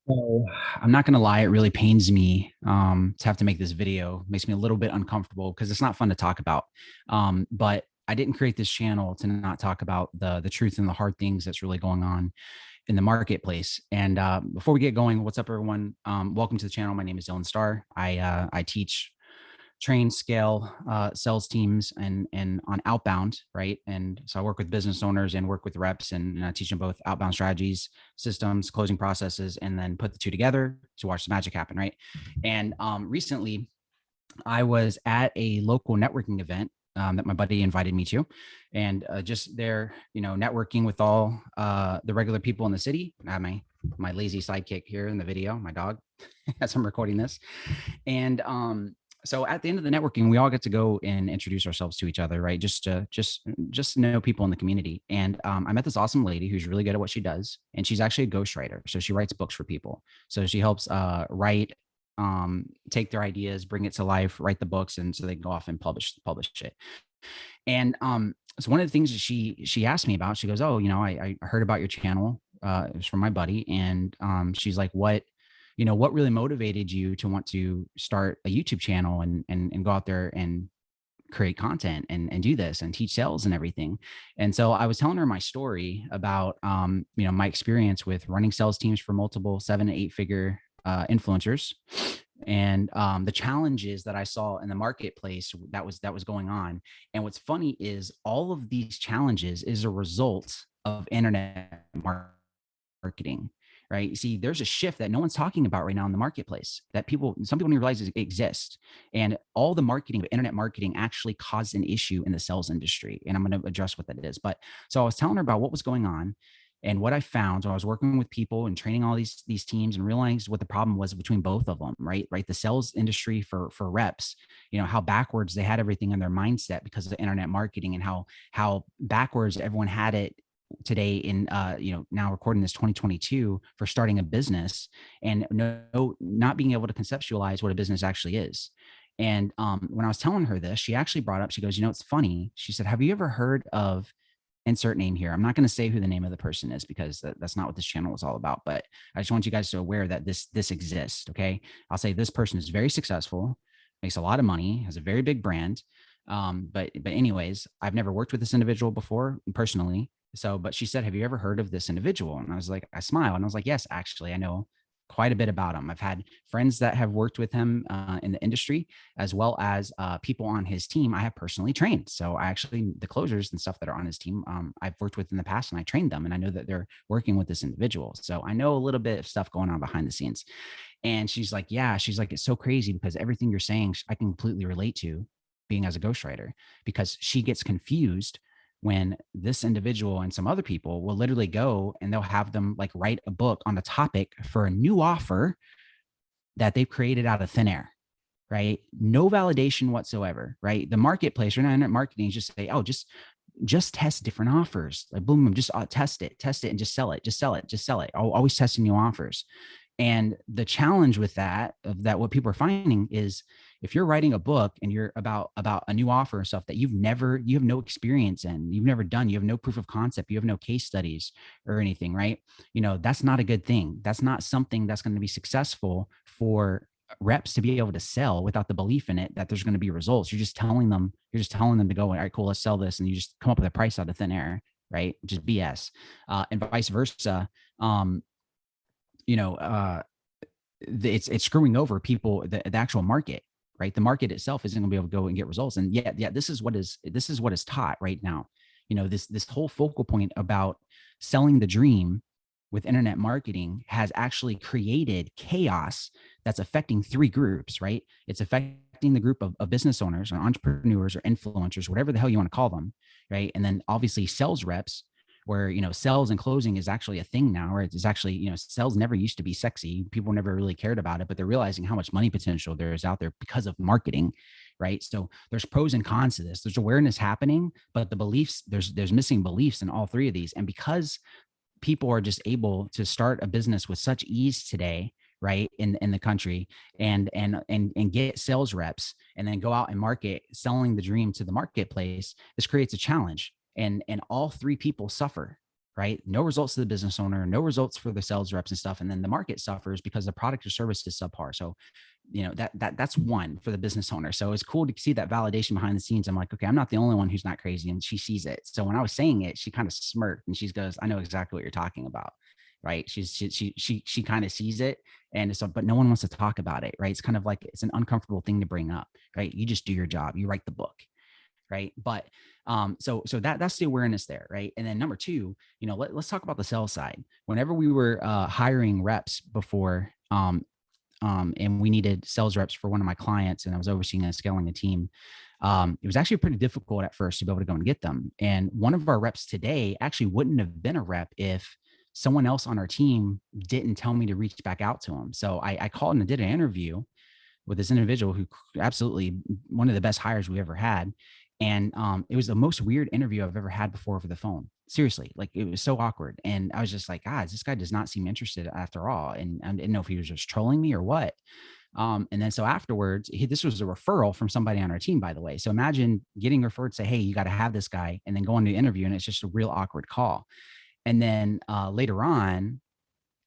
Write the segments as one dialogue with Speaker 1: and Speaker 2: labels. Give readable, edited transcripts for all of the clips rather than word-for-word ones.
Speaker 1: So I'm not going to lie, it really pains me to have to make this video. It makes me a little bit uncomfortable because it's not fun to talk about. But I didn't create this channel to not talk about the truth and the hard things that's really going on in the marketplace. And before we get going, what's up, everyone? Welcome to the channel. My name is Dylan Starr. I teach train, scale sales teams and on outbound, right? And so I work with business owners and work with reps and teach them both outbound strategies, systems, closing processes, and then put the two together to watch the magic happen, right? And recently, I was at a local networking event that my buddy invited me to, and just there, networking with all the regular people in the city. I have my lazy sidekick here in the video, my dog, as I'm recording this, and so at the end of the networking, we all get to go and introduce ourselves to each other, right? Just know people in the community. And I met this awesome lady who's really good at what she does, and she's actually a ghostwriter. So she writes books for people. So she helps write, take their ideas, bring it to life, write the books, and so they can go off and publish it. And so one of the things that she asked me about, she goes, "Oh, I heard about your channel. It was from my buddy," and she's like, what really motivated you to want to start a YouTube channel and go out there and create content and do this and teach sales and everything?" And so I was telling her my story about my experience with running sales teams for multiple 7 to 8 figure influencers, and the challenges that I saw in the marketplace that was going on. And what's funny is all of these challenges is a result of internet marketing, right? You see, there's a shift that no one's talking about right now in the marketplace that some people don't even realize it exists. And all the marketing, internet marketing actually caused an issue in the sales industry. And I'm going to address what that is. But so I was telling her about what was going on and what I found. So I was working with people and training all these teams and realized what the problem was between both of them, right? Right. The sales industry for reps, how backwards they had everything in their mindset because of the internet marketing, and how backwards everyone had it today in now recording this 2022 for starting a business, and not being able to conceptualize what a business actually is. And when I was telling her this, she actually brought up, she goes, it's funny. She said, "Have you ever heard of," insert name here. I'm not going to say who the name of the person is because that's not what this channel is all about, but I just want you guys to be aware that this exists. Okay. I'll say this person is very successful, makes a lot of money, has a very big brand. But anyways, I've never worked with this individual before personally. So, but she said, "Have you ever heard of this individual?" And I was like, I smiled and I was like, "Yes, actually, I know quite a bit about him. I've had friends that have worked with him in the industry, as well as people on his team I have personally trained. So I actually, the closers and stuff that are on his team, I've worked with in the past, and I trained them, and I know that they're working with this individual. So I know a little bit of stuff going on behind the scenes." And she's like, "Yeah," she's like, "It's so crazy because everything you're saying, I can completely relate to being as a ghostwriter," because she gets confused when this individual and some other people will literally go and they'll have them like write a book on a topic for a new offer that they've created out of thin air, right? No validation whatsoever, right? The marketplace or internet marketing is just say, "Oh, just test different offers. Like boom, boom, just test it, and just sell it, just sell it, just sell it. Always testing new offers." And the challenge with that what people are finding is, if you're writing a book and you're about a new offer and stuff that you have no experience in, you've never done, you have no proof of concept, you have no case studies or anything, right? That's not a good thing. That's not something that's going to be successful for reps to be able to sell without the belief in it that there's going to be results. You're just telling them to go, "All right, cool, let's sell this," and you just come up with a price out of thin air, right? Just BS. And vice versa. Um, you know, it's screwing over people, the actual market, right? The market itself isn't going to be able to go and get results. And yeah, this is what is taught right now. This whole focal point about selling the dream with internet marketing has actually created chaos that's affecting three groups, right? It's affecting the group of business owners or entrepreneurs or influencers, whatever the hell you want to call them, right? And then obviously sales reps, where sales and closing is actually a thing now, where it's actually, sales never used to be sexy. People never really cared about it, but they're realizing how much money potential there is out there because of marketing, right? So there's pros and cons to this. There's awareness happening, but the beliefs, there's missing beliefs in all three of these. And because people are just able to start a business with such ease today, right, in the country, and get sales reps and then go out and market selling the dream to the marketplace, this creates a challenge, and all three people suffer, right? No results to the business owner, no results for the sales reps and stuff. And then the market suffers because the product or service is subpar. So, that's one for the business owner. So it's cool to see that validation behind the scenes. I'm like, okay, I'm not the only one who's not crazy. And she sees it. So when I was saying it, she kind of smirked and she goes, I know exactly what you're talking about. Right. She kind of sees it. And so, but no one wants to talk about it. Right. It's kind of like, it's an uncomfortable thing to bring up. Right. You just do your job. You write the book. Right. But so that's the awareness there. Right. And then number two, let's talk about the sales side. Whenever we were hiring reps before, and we needed sales reps for one of my clients, and I was overseeing and scaling a team. It was actually pretty difficult at first to be able to go and get them. And one of our reps today actually wouldn't have been a rep if someone else on our team didn't tell me to reach back out to him. So I called and I did an interview with this individual who absolutely one of the best hires we ever had. And it was the most weird interview I've ever had before over the phone. Seriously, like it was so awkward. And I was just like, God, this guy does not seem interested after all. And I didn't know if he was just trolling me or what. And then so afterwards, this was a referral from somebody on our team, by the way. So imagine getting referred, say, hey, you got to have this guy, and then go on to the interview, and it's just a real awkward call. And then later on,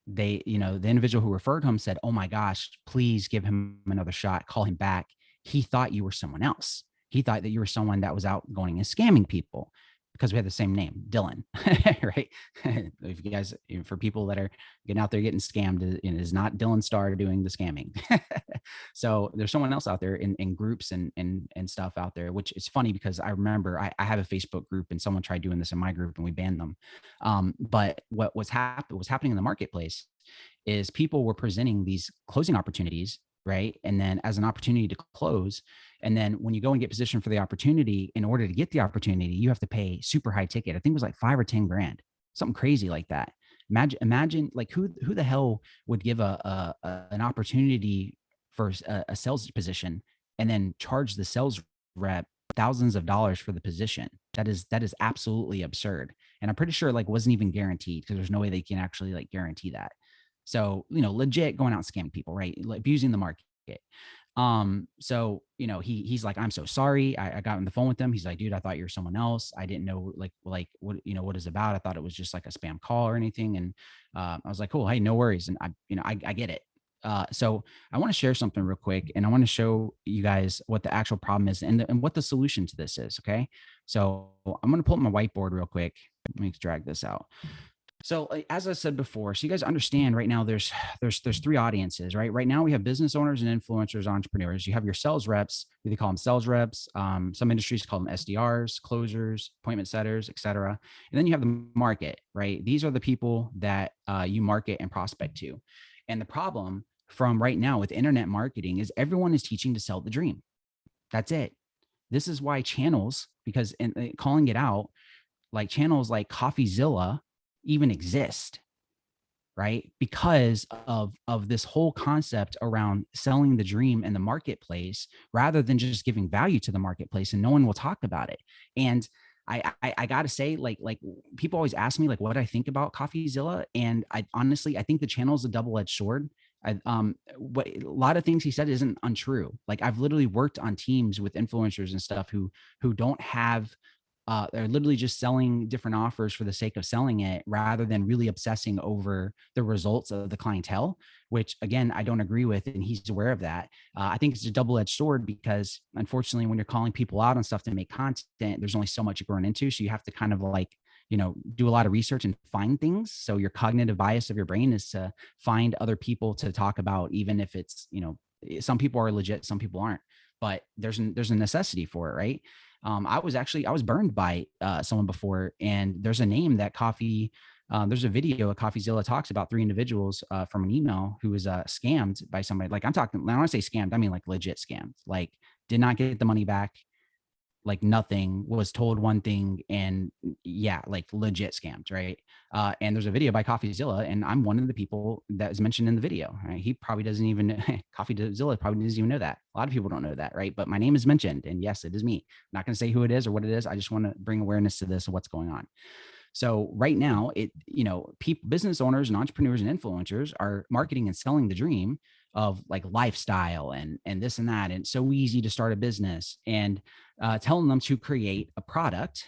Speaker 1: the individual who referred him said, oh my gosh, please give him another shot, call him back. He thought you were someone else. He thought that you were someone that was out going and scamming people because we had the same name, Dylan, right? If you guys, for people that are getting out there getting scammed, it is not Dylan Starr doing the scamming. So there's someone else out there in groups and stuff out there, which is funny because I remember I have a Facebook group and someone tried doing this in my group and we banned them. But what was happening in the marketplace is people were presenting these closing opportunities, right? And then as an opportunity to close. And then when you go and get positioned for the opportunity, in order to get the opportunity, you have to pay super high ticket. I think it was like 5 or 10 grand, something crazy like that. Imagine like who the hell would give an opportunity for a sales position and then charge the sales rep thousands of dollars for the position. That is absolutely absurd. And I'm pretty sure like wasn't even guaranteed because there's no way they can actually like guarantee that. So, legit going out and scamming people, right? Like abusing the market. So, he's like, I'm so sorry. I got on the phone with him. He's like, dude, I thought you were someone else. I didn't know like what it's about. I thought it was just like a spam call or anything. And I was like, cool. Hey, no worries. And I get it. So I want to share something real quick, and I want to show you guys what the actual problem is and what the solution to this is. Okay. So I'm going to pull up my whiteboard real quick. Let me drag this out. So as I said before, so you guys understand right now, there's three audiences, right? Right now we have business owners and influencers, entrepreneurs. You have your sales reps. They call them sales reps. Some industries call them SDRs, closers, appointment setters, etc. And then you have the market, right? These are the people that you market and prospect to. And the problem from right now with internet marketing is everyone is teaching to sell the dream. That's it. This is why channels, because calling it out, like channels like CoffeeZilla even exist, right? Because of this whole concept around selling the dream in the marketplace rather than just giving value to the marketplace, and no one will talk about it. And I gotta say, like people always ask me like what I think about CoffeeZilla, and I honestly I think the channel is a double-edged sword. What a lot of things he said isn't untrue. Like I've literally worked on teams with influencers and stuff who don't have they're literally just selling different offers for the sake of selling it rather than really obsessing over the results of the clientele, which again, I don't agree with. And he's aware of that. I think it's a double-edged sword because unfortunately, when you're calling people out on stuff to make content, there's only so much you're going into. So you have to kind of like, do a lot of research and find things. So your cognitive bias of your brain is to find other people to talk about, even if it's, some people are legit, some people aren't, but there's a necessity for it. Right. I was burned by someone before, and there's a name that there's a video of CoffeeZilla talks about 3 individuals from an email who was scammed by somebody. Like I'm talking, when I say scammed, I mean like legit scammed, like did not get the money back, like nothing, was told one thing, and yeah, like legit scammed, right? And there's a video by CoffeeZilla, and I'm one of the people that is mentioned in the video, right? He probably doesn't even, CoffeeZilla probably doesn't even know that. A lot of people don't know that, right? But my name is mentioned, and yes, it is me. I'm not going to say who it is or what it is. I just want to bring awareness to this and what's going on. So right now, people, business owners and entrepreneurs and influencers are marketing and selling the dream of like lifestyle and this and that. And it's so easy to start a business, and telling them to create a product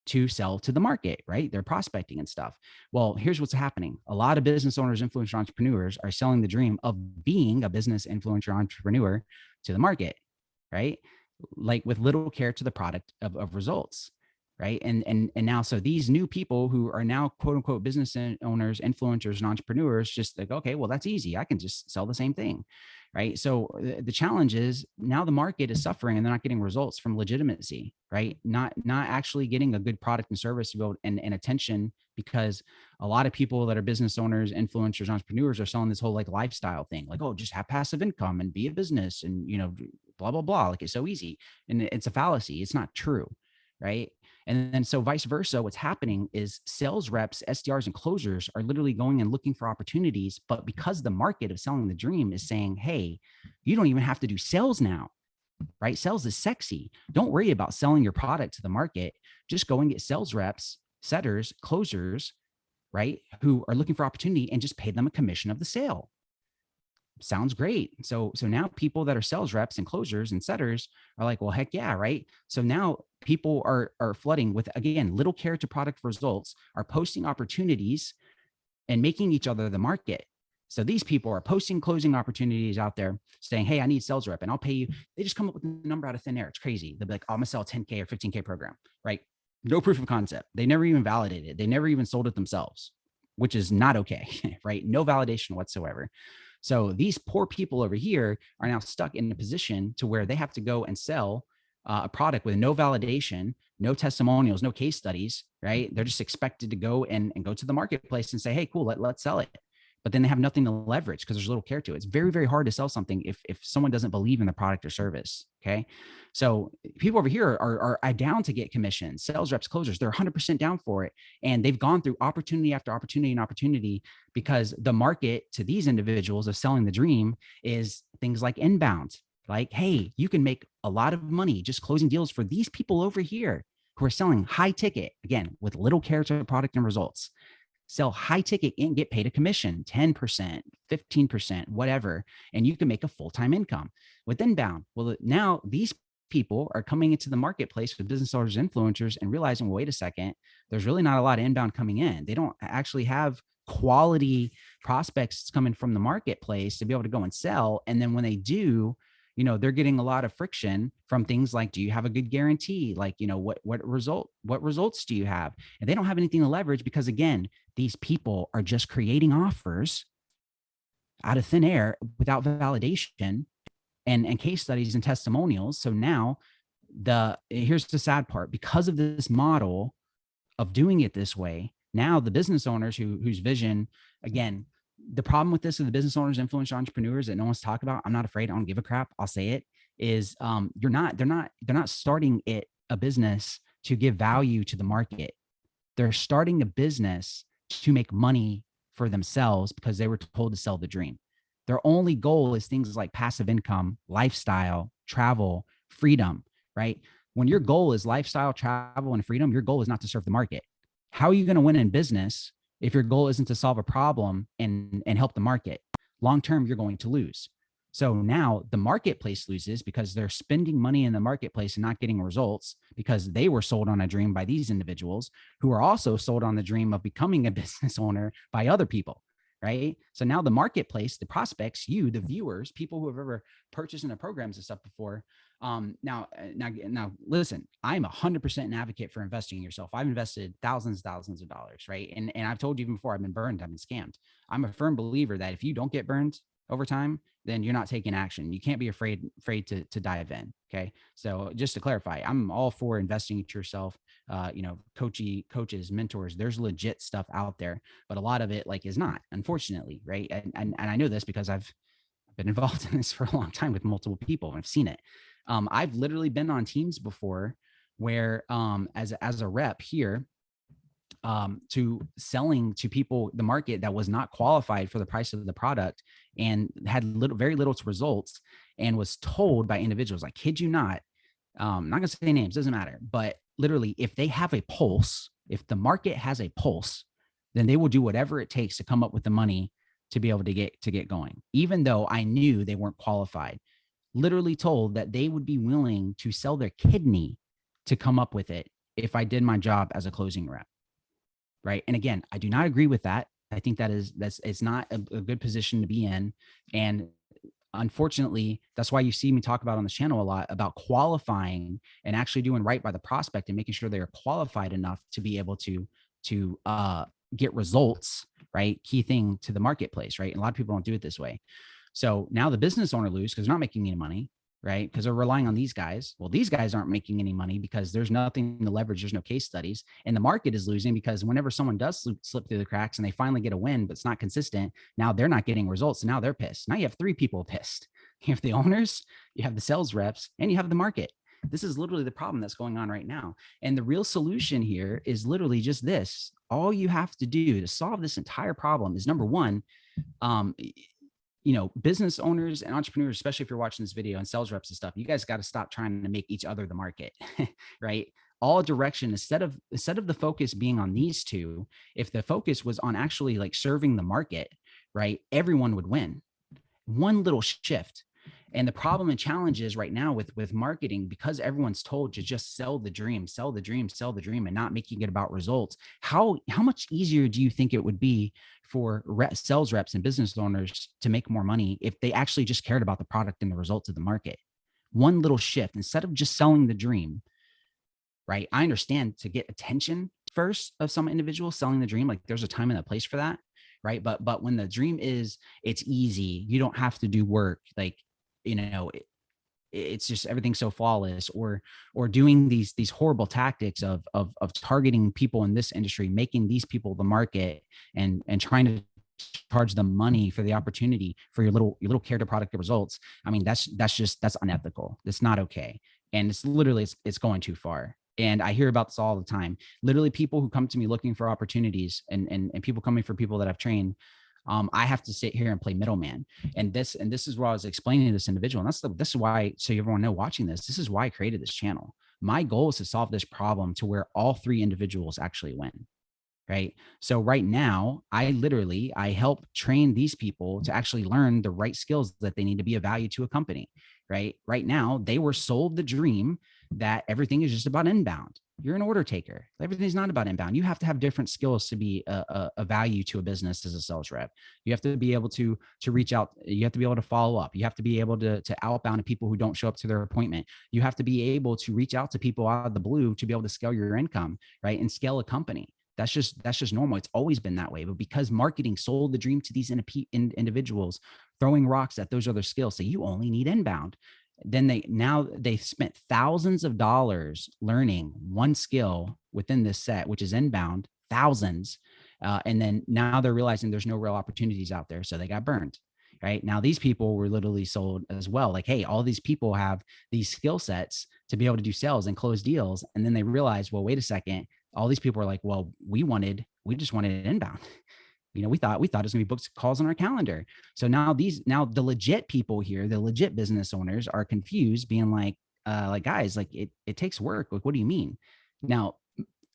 Speaker 1: to sell to the market, right? They're prospecting and stuff. Well, here's what's happening. A lot of business owners, influencer entrepreneurs are selling the dream of being a business influencer entrepreneur to the market, right? Like with little care to the product of results, right? And now, so these new people who are now quote unquote business owners, influencers, and entrepreneurs, just like, okay, well, that's easy. I can just sell the same thing, right? So the challenge is now the market is suffering and they're not getting results from legitimacy, right? Not actually getting a good product and service to build and attention, because a lot of people that are business owners, influencers, entrepreneurs are selling this whole like lifestyle thing, like, oh, just have passive income and be a business and, you know, blah, blah, blah. Like it's so easy. And it's a fallacy. It's not true, right? And then so vice versa, what's happening is sales reps, SDRs, and closers are literally going and looking for opportunities. But because the market of selling the dream is saying, hey, you don't even have to do sales now, right? Sales is sexy. Don't worry about selling your product to the market. Just go and get sales reps, setters, closers, right? Who are looking for opportunity, and just pay them a commission of the sale. Sounds great. So now people that are sales reps and closers and setters are like, well, heck yeah, right? So now people are flooding with, again, little care to product results, are posting opportunities and making each other the market. So these people are posting closing opportunities out there saying, hey, I need sales rep and I'll pay you. They just come up with a number out of thin air. It's crazy. They'll be like, oh, I'm gonna sell a 10K or 15K program, right? No proof of concept. They never even validated it. They never even sold it themselves, which is not okay, right? No validation whatsoever. So these poor people over here are now stuck in a position to where they have to go and sell a product with no validation, no testimonials, no case studies, right? They're just expected to go and go to the marketplace and say, hey, cool, let's sell it. But then they have nothing to leverage because there's little care to it. It's very, very hard to sell something if someone doesn't believe in the product or service. Okay. So people over here are down to get commissions, sales reps, closers. They're 100% down for it. And they've gone through opportunity after opportunity and opportunity, because the market to these individuals of selling the dream is things like inbound. Like, hey, you can make a lot of money just closing deals for these people over here who are selling high ticket, again, with little care to product and results. Sell high ticket and get paid a commission, 10%, 15%, whatever. And you can make a full-time income with inbound. Well, now these people are coming into the marketplace with business owners, influencers, and realizing, well, wait a second, there's really not a lot of inbound coming in. They don't actually have quality prospects coming from the marketplace to be able to go and sell. And then when they do, you know, they're getting a lot of friction from things like, do you have a good guarantee? Like, you know, what results do you have? And they don't have anything to leverage because, again, these people are just creating offers out of thin air without validation and case studies and testimonials. So now here's the sad part, because of this model of doing it this way, now the business owners whose vision, again, the problem with this are the business owners, influential entrepreneurs that no one's talking about. I'm not afraid. I don't give a crap. I'll say it is, they're not starting a business to give value to the market. They're starting a business to make money for themselves because they were told to sell the dream. Their only goal is things like passive income, lifestyle, travel, freedom, right? When your goal is lifestyle, travel, and freedom, your goal is not to serve the market. How are you going to win in business if your goal isn't to solve a problem and help the market? Long term, you're going to lose. So now the marketplace loses because they're spending money in the marketplace and not getting results because they were sold on a dream by these individuals who are also sold on the dream of becoming a business owner by other people, right? So now the marketplace, the prospects, you, the viewers, people who have ever purchased in the programs and stuff before. Now, listen, I'm 100% an advocate for investing in yourself. I've invested thousands of dollars, right? And I've told you before, I've been burned, I've been scammed. I'm a firm believer that if you don't get burned over time, then you're not taking action. You can't be afraid to dive in. Okay. So just to clarify, I'm all for investing into yourself. You know, coaches, mentors, there's legit stuff out there, but a lot of it like is not, unfortunately. Right. And I know this because I've been involved in this for a long time with multiple people and I've seen it. I've literally been on teams before where as a rep here, to selling to people, the market that was not qualified for the price of the product and had very little to results, and was told by individuals, I kid you not, I'm not gonna say names, doesn't matter, but literally, if they have a pulse, if the market has a pulse, then they will do whatever it takes to come up with the money to be able to get going, even though I knew they weren't qualified. Literally told that they would be willing to sell their kidney to come up with it if I did my job as a closing rep, right? And again, I do not agree with that. I think it's not a good position to be in. And unfortunately, that's why you see me talk about on this channel a lot about qualifying and actually doing right by the prospect and making sure they are qualified enough to be able to get results, right? Key thing to the marketplace, right? And a lot of people don't do it this way. So now the business owner lose because they're not making any money, right? Because they're relying on these guys. Well, these guys aren't making any money because there's nothing to leverage. There's no case studies. And the market is losing because whenever someone does slip through the cracks and they finally get a win, but it's not consistent, now they're not getting results. So now they're pissed. Now you have three people pissed. You have the owners, you have the sales reps, and you have the market. This is literally the problem that's going on right now. And the real solution here is literally just this. All you have to do to solve this entire problem is, number one, business owners and entrepreneurs, especially if you're watching this video, and sales reps and stuff, you guys got to stop trying to make each other the market, right? All direction, instead of the focus being on these two, if the focus was on actually like serving the market, right, everyone would win. One little shift. And the problem and challenge is right now with marketing, because everyone's told to just sell the dream, sell the dream, sell the dream, and not making it about results. How much easier do you think it would be for sales reps and business owners to make more money if they actually just cared about the product and the results of the market? One little shift, instead of just selling the dream, right? I understand to get attention first of some individuals selling the dream, like there's a time and a place for that, right? But when the dream is, it's easy, you don't have to do work, like, it's just everything's so flawless, or doing these horrible tactics of targeting people in this industry, making these people the market, and trying to charge them money for the opportunity for your little care to product results. I mean, that's unethical. That's not okay. And it's literally, it's going too far. And I hear about this all the time. Literally, people who come to me looking for opportunities, and people coming for people that I've trained. I have to sit here and play middleman. And this is what I was explaining to this individual. And this is why, so everyone know watching this is why I created this channel. My goal is to solve this problem to where all three individuals actually win. Right. So right now, I help train these people to actually learn the right skills that they need to be of value to a company. Right now, they were sold the dream that everything is just about inbound. You're an order taker. Everything's not about inbound. You have to have different skills to be a value to a business as a sales rep. You have to be able to reach out. You have to be able to follow up. You have to be able to outbound to people who don't show up to their appointment. You have to be able to reach out to people out of the blue to be able to scale your income, right? And scale a company. That's just normal. It's always been that way. But because marketing sold the dream to these individuals, throwing rocks at those other skills, so you only need inbound. Then they've spent thousands of dollars learning one skill within this set, which is inbound, thousands. And then now they're realizing there's no real opportunities out there. So they got burned. Right now, these people were literally sold as well. Like, hey, all these people have these skill sets to be able to do sales and close deals. And then they realize, well, wait a second. All these people are like, well, we just wanted inbound. We thought it was gonna be booked calls on our calendar. So now the legit people here, the legit business owners, are confused, being like guys, like it takes work. Like, what do you mean? Now,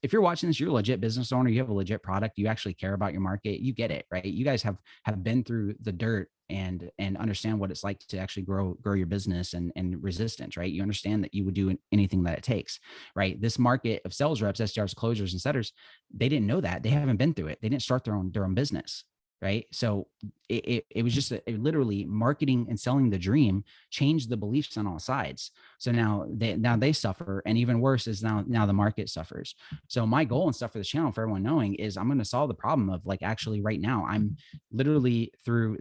Speaker 1: if you're watching this, you're a legit business owner, you have a legit product, you actually care about your market, you get it, right? You guys have been through the dirt and understand what it's like to actually grow your business and resistance, right? You understand that you would do anything that it takes, right? This market of sales reps, SDRs, closers, and setters, they didn't know that. They haven't been through it. They didn't start their own business. Right. So it was just literally marketing and selling the dream changed the beliefs on all sides. So now they suffer. And even worse is now the market suffers. So my goal and stuff for this channel, for everyone knowing, is I'm going to solve the problem of, like, actually right now, I'm literally through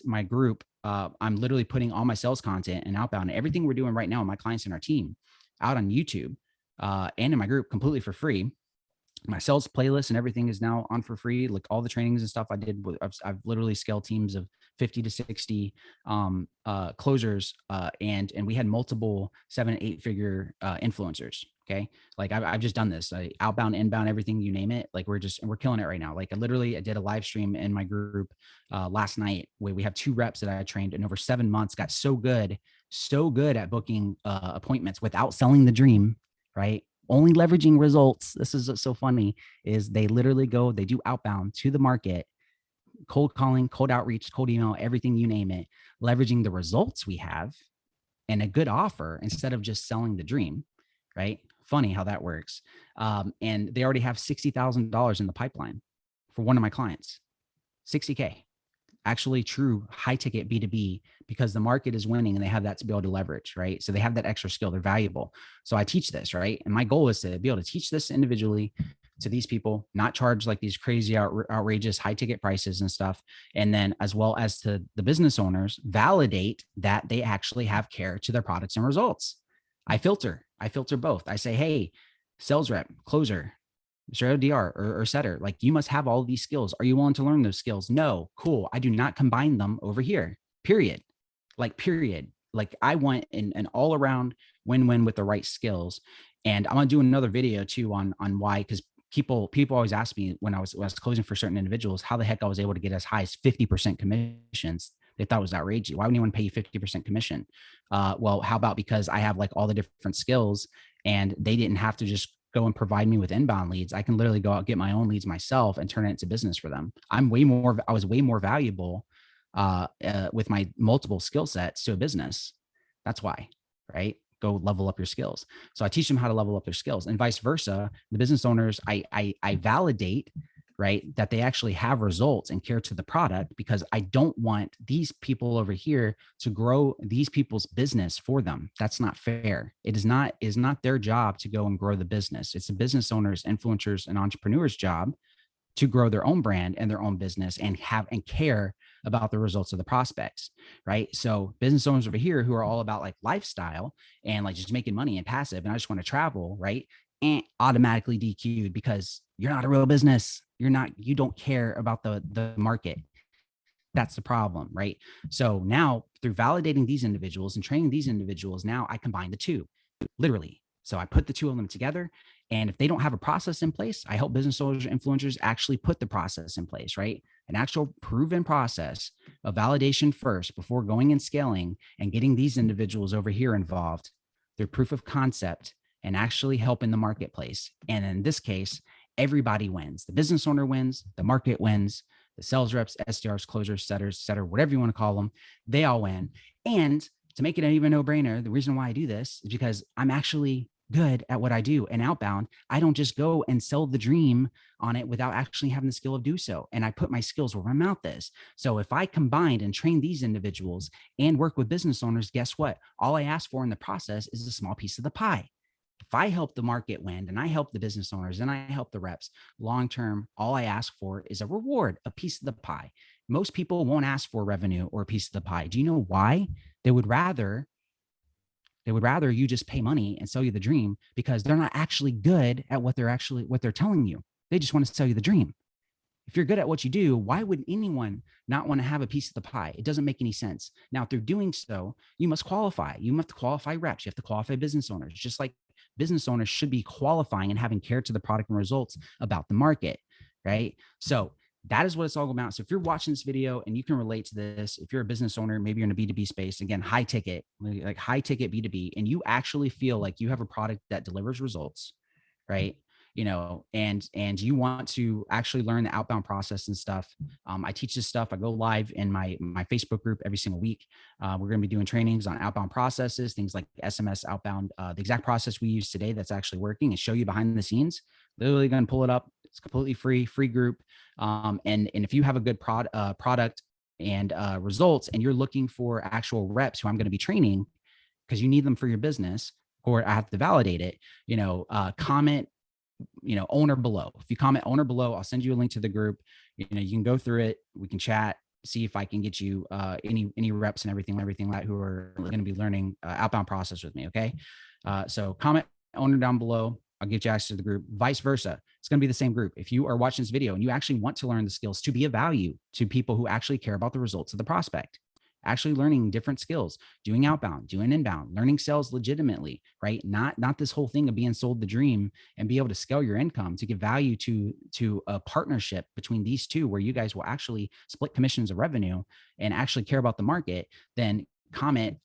Speaker 1: my group, I'm literally putting all my sales content and outbound, everything we're doing right now, my clients and our team, out on YouTube and in my group completely for free. My sales playlist and everything is now on for free. Like, all the trainings and stuff I did, I've literally scaled teams of 50 to 60 closers, and we had multiple 7 and 8 figure influencers. Okay, like I've just done this, outbound, inbound, everything, you name it. Like, we're killing it right now. Like, I did a live stream in my group last night where we have 2 reps that I trained in over 7 months, got so good at booking appointments without selling the dream, right? Only leveraging results. This is what's so funny, is they literally they do outbound to the market, cold calling, cold outreach, cold email, everything, you name it, leveraging the results we have and a good offer instead of just selling the dream, right? Funny how that works. And they already have $60,000 in the pipeline for one of my clients. 60K, actually true high ticket B2B, because the market is winning and they have that to be able to leverage, right? So they have that extra skill, they're valuable. So I teach this, right? And my goal is to be able to teach this individually to these people, not charge like these crazy outrageous high ticket prices and stuff. And then as well as to the business owners, validate that they actually have care to their products and results. I filter both. I say, hey, sales rep, closer, Mr. ODR or setter, like you must have all of these skills. Are you willing to learn those skills? No. Cool. I do not combine them over here. Period. Period. Like I want an all around win-win with the right skills. And I'm going to do another video too on why, because people always ask me when I was closing for certain individuals, how the heck I was able to get as high as 50% commissions. They thought it was outrageous. Why would anyone pay you 50% commission? Well, how about because I have like all the different skills and they didn't have to just go and provide me with inbound leads. I can literally go out, get my own leads myself and turn it into business for them. I was way more valuable with my multiple skill sets to a business. That's why, right? Go level up your skills. So I teach them how to level up their skills, and vice versa. The business owners, I validate, right, that they actually have results and care to the product, because I don't want these people over here to grow these people's business for them. That's not fair. It is not their job to go and grow the business. It's the business owners, influencers, and entrepreneurs' job to grow their own brand and their own business and care about the results of the prospects, right? So business owners over here who are all about like lifestyle and like just making money and passive, and I just want to travel, right? And automatically DQ'd because you're not a real business. You don't care about the market. That's the problem, right? So now through validating these individuals and training these individuals, now I combine the two, literally. So I put the two of them together. And if they don't have a process in place, I help business owners, influencers actually put the process in place, right? An actual proven process of validation first before going and scaling and getting these individuals over here involved, their proof of concept, and actually help in the marketplace. And in this case, everybody wins. The business owner wins, the market wins, the sales reps, SDRs, closers, setters, setter, whatever you want to call them, they all win. And to make it an even no-brainer, the reason why I do this is because I'm actually good at what I do. And outbound, I don't just go and sell the dream on it without actually having the skill of do so. And I put my skills where my mouth is. So if I combined and train these individuals and work with business owners, guess what? All I ask for in the process is a small piece of the pie. If I help the market win and I help the business owners and I help the reps long term, all I ask for is a reward, a piece of the pie. Most people won't ask for revenue or a piece of the pie. Do you know why? They would rather you just pay money and sell you the dream, because they're not actually good at what they're telling you. They just want to sell you the dream. If you're good at what you do, why would anyone not want to have a piece of the pie? It doesn't make any sense. Now, through doing so, you must qualify. You have to qualify reps. You have to qualify business owners, just like business owners should be qualifying and having care to the product and results about the market, right? So that is what it's all about. So if you're watching this video and you can relate to this, if you're a business owner, maybe you're in a B2B space, again, high ticket, like high ticket B2B, and you actually feel like you have a product that delivers results, right? And you want to actually learn the outbound process and stuff. I teach this stuff. I go live in my Facebook group every single week. We're going to be doing trainings on outbound processes, things like SMS outbound, the exact process we use today that's actually working, and show you behind the scenes. Literally going to pull it up. It's completely free group. And if you have a good product and results, and you're looking for actual reps who I'm going to be training because you need them for your business, or I have to validate it, comment owner below. If you comment owner below, I'll send you a link to the group. You can go through it. We can chat, see if I can get you any reps and everything like who are going to be learning outbound process with me. Okay. So comment owner down below. I'll get you access to the group. Vice versa. It's going to be the same group. If you are watching this video and you actually want to learn the skills to be of value to people who actually care about the results of the prospect, actually learning different skills, doing outbound, doing inbound, learning sales legitimately, right? Not this whole thing of being sold the dream, and be able to scale your income to give value to a partnership between these two, where you guys will actually split commissions of revenue and actually care about the market. Then comment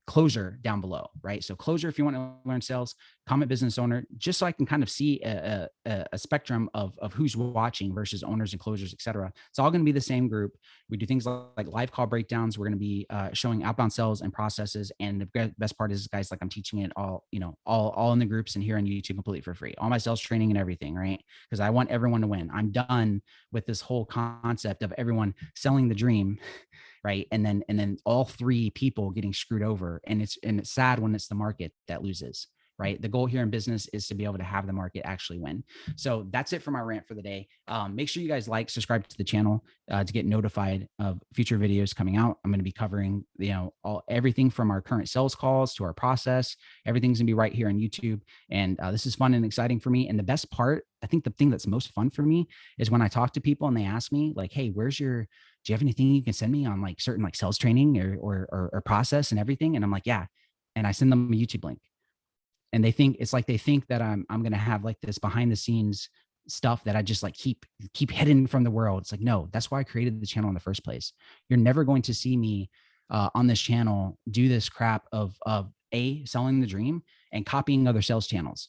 Speaker 1: closure down below, right? So closure, if you want to learn sales, comment business owner, just so I can kind of see a spectrum of who's watching versus owners and closers, et cetera. It's all going to be the same group. We do things like live call breakdowns. We're going to be showing outbound sales and processes. And the best part is, guys, like I'm teaching it all, all in the groups and here on YouTube completely for free, all my sales training and everything, right? Because I want everyone to win. I'm done with this whole concept of everyone selling the dream, right? And then all three people getting screwed over. And it's sad when it's the market that loses, right? The goal here in business is to be able to have the market actually win. So that's it for my rant for the day. Make sure you guys like, subscribe to the channel to get notified of future videos coming out. I'm going to be covering, everything from our current sales calls to our process. Everything's going to be right here on YouTube. And this is fun and exciting for me. And the best part, I think the thing that's most fun for me is when I talk to people and they ask me like, hey, do you have anything you can send me on like certain like sales training or process and everything? And I'm like, yeah. And I send them a YouTube link. And they think that I'm going to have like this behind the scenes stuff that I just like keep hidden from the world. It's like, no, that's why I created the channel in the first place. You're never going to see me on this channel do this crap of selling the dream and copying other sales channels.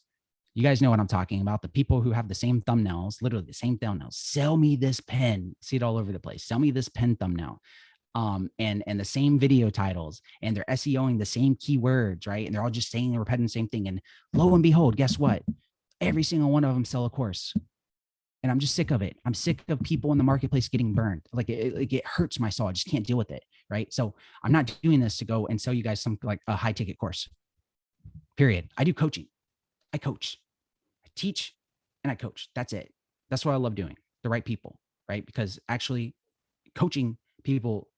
Speaker 1: You guys know what I'm talking about. The people who have the same thumbnails, literally the same thumbnails. Sell me this pen. See it all over the place. Sell me this pen thumbnail. And the same video titles, and they're SEOing the same keywords, right? And they're all just saying and repeating the same thing. And lo and behold, guess what? Every single one of them sell a course. And I'm just sick of it. I'm sick of people in the marketplace getting burned. Like it hurts my soul. I just can't deal with it, right? So I'm not doing this to go and sell you guys some like a high ticket course. Period. I do coaching. I coach. I teach and I coach. That's it. That's what I love doing. The right people, right? Because actually coaching people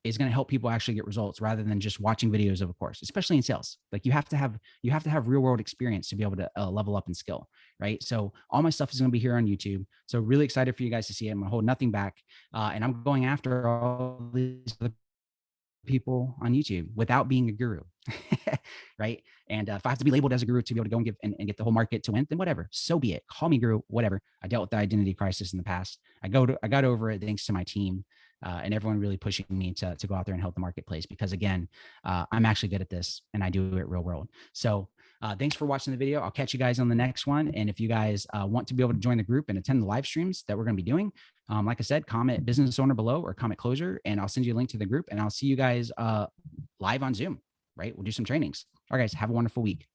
Speaker 1: is going to help people actually get results rather than just watching videos of a course, especially in sales. Like you have to have real world experience to be able to level up in skill, right? So all my stuff is going to be here on YouTube. So really excited for you guys to see it. I'm going to hold nothing back. And I'm going after all these other people on YouTube without being a guru, right? And if I have to be labeled as a guru to be able to go and give and get the whole market to win, then whatever, so be it. Call me guru, whatever. I dealt with the identity crisis in the past. I got over it thanks to my team and everyone really pushing me to go out there and help the marketplace because again, I'm actually good at this and I do it real world. So thanks for watching the video. I'll catch you guys on the next one. And if you guys want to be able to join the group and attend the live streams that we're going to be doing, like I said, comment business owner below or comment closure, and I'll send you a link to the group and I'll see you guys live on Zoom, right? We'll do some trainings. All right, guys, have a wonderful week.